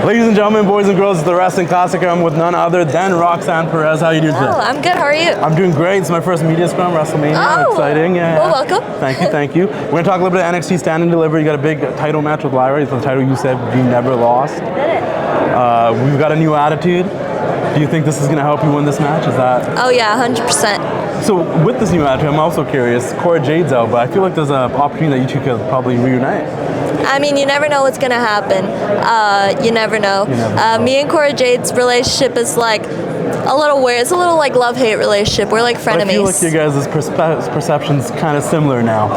Ladies and gentlemen, boys and girls, it's the Wrestling Classic. I'm with none other than Roxanne Perez. How are you doing today? Oh, I'm good. How are you? I'm doing great. It's my first media scrum, Wrestlemania. Oh, exciting. Yeah. Well, welcome. Thank you, thank you. We're going to talk a little bit of NXT Stand and Deliver. You got a big title match with Lyra. It's the title you said you never lost. I did it. We've got a new attitude. Do you think this is going to help you win this match? Is that? Oh, yeah, 100%. So with this new attitude, I'm also curious. Cora Jade's out, but I feel like there's an opportunity that you two could probably reunite. I mean, you never know what's going to happen. You never know. Me and Cora Jade's relationship is like a little weird. It's a little like love-hate relationship. We're like frenemies. I feel like you guys' perception's kind of similar now.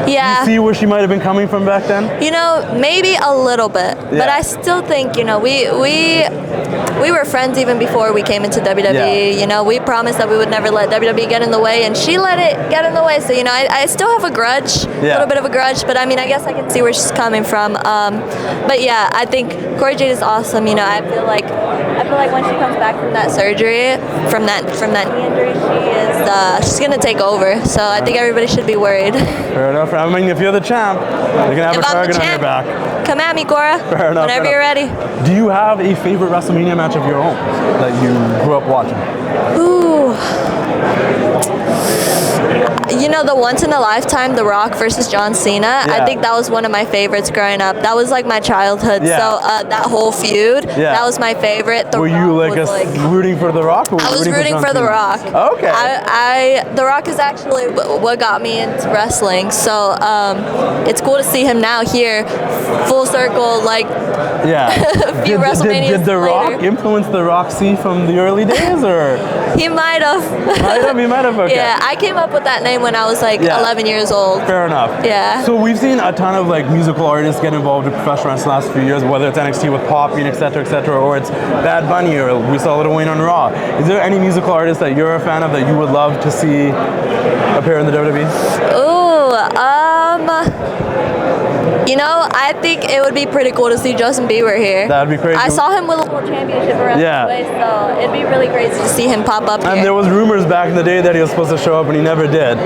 Yeah. Do you see where she might have been coming from back then? You know, maybe a little bit. Yeah. But I still think, you know, we were friends even before we came into WWE. Yeah. You know, we promised that we would never let WWE get in the way, and she let it get in the way. So, you know, I still have a grudge, a little bit of a grudge, but I mean, I guess I can see where she's coming from. But yeah, I think Cora Jade is awesome. You know, I feel like when she comes back from that surgery, from that knee injury, she's gonna take over. So I think everybody should be worried. Fair enough. I mean, if you're the champ, you're gonna have a target on your back. Come at me, Cora. Fair enough. Whenever you're ready. Do you have a favorite WrestleMania match of your own that you grew up watching? Ooh. You know, the once in a lifetime, The Rock versus John Cena, I think that was one of my favorites growing up. That was like my childhood. Yeah. So that whole feud, that was my favorite. Were you like rooting for The Rock? Or I was rooting for The Rock. Okay. The Rock is actually what got me into wrestling. So it's cool to see him now here, full circle, like a few WrestleManias Did The Rock influence the Roxy from the early days, or? He might have. He might have. Okay. Yeah, I came up with that name when I was like 11 years old. Fair enough. Yeah. So we've seen a ton of like musical artists get involved in professional wrestling the last few years, whether it's NXT with Poppy, et cetera, or it's Bad Bunny, or we saw Lil Wayne on Raw. Is there any musical artist that you're a fan of that you would love to see appear in the WWE? Ooh, you know, I think it would be pretty cool to see Justin Bieber here. That'd be crazy. I saw him with a little championship around the way, so it'd be really crazy to see him pop up here. And there was rumors back in the day that he was supposed to show up, and he never did.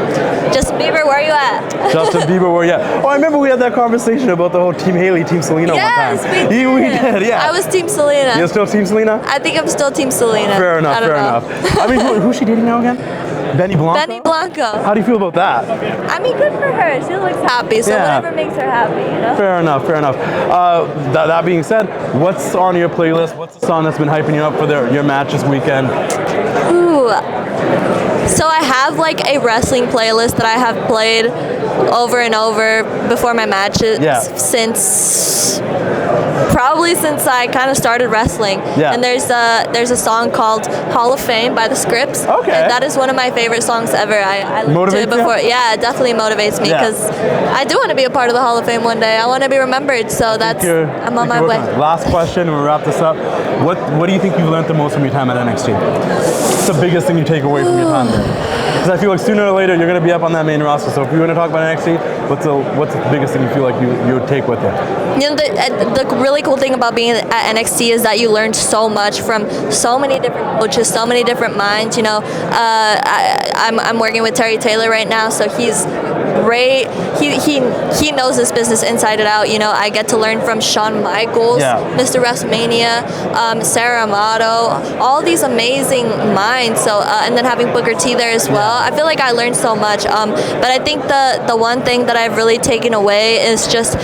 Justin Bieber, where are you at? Justin Bieber, where you at? Oh, I remember we had that conversation about the whole Team Hailey, Team Selena one time. Yes, we did. Yeah. I was Team Selena. You're still Team Selena? I think I'm still Team Selena. Fair enough, fair enough. I mean, who's she dating now again? Benny Blanco? Benny Blanco. How do you feel about that? I mean, good for her. She looks happy, so whatever makes her happy, you know? Fair enough, fair enough. That being said, what's on your playlist? What's the song that's been hyping you up for your match this weekend? Ooh. So I have like a wrestling playlist that I have played over and over before my matches since I kind of started wrestling. Yeah. And there's a song called Hall of Fame by The Scripts. Okay. And that is one of my favorite songs ever. I listened to it before. Yeah, it definitely motivates me because I do want to be a part of the Hall of Fame one day. I want to be remembered, so I'm on my way. Last question, and we'll wrap this up. What do you think you've learned the most from your time at NXT? What's the biggest thing you take away from your time there? Because I feel like sooner or later you're going to be up on that main roster. So if you want to talk about NXT, what's the biggest thing you feel like you would take with it? You know, the really cool thing about being at NXT is that you learn so much from so many different coaches, so many different minds. You know, I'm working with Terry Taylor right now, so he's great. He knows this business inside and out. You know, I get to learn from Shawn Michaels, Mr. WrestleMania, Sarah Amato, all these amazing minds. So and then having Booker T there as well. I feel like I learned so much. But I think the one thing that I've really taken away is just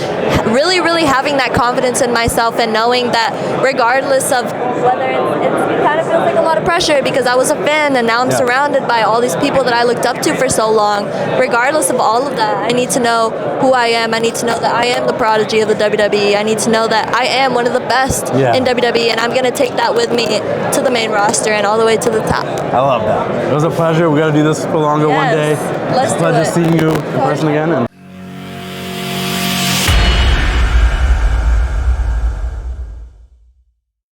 really having that confidence in myself and knowing that regardless of whether it kind of feels like a lot of pressure because I was a fan and now I'm surrounded by all these people that I looked up to for so long. Regardless of all of that, I need to know who I am. I need to know that I am the prodigy of the WWE. I need to know that I am one of the best in WWE, and I'm going to take that with me to the main roster and all the way to the top. I love that. It was a pleasure. We got to do this for longer one day. Let's do it. Pleasure seeing you in person again.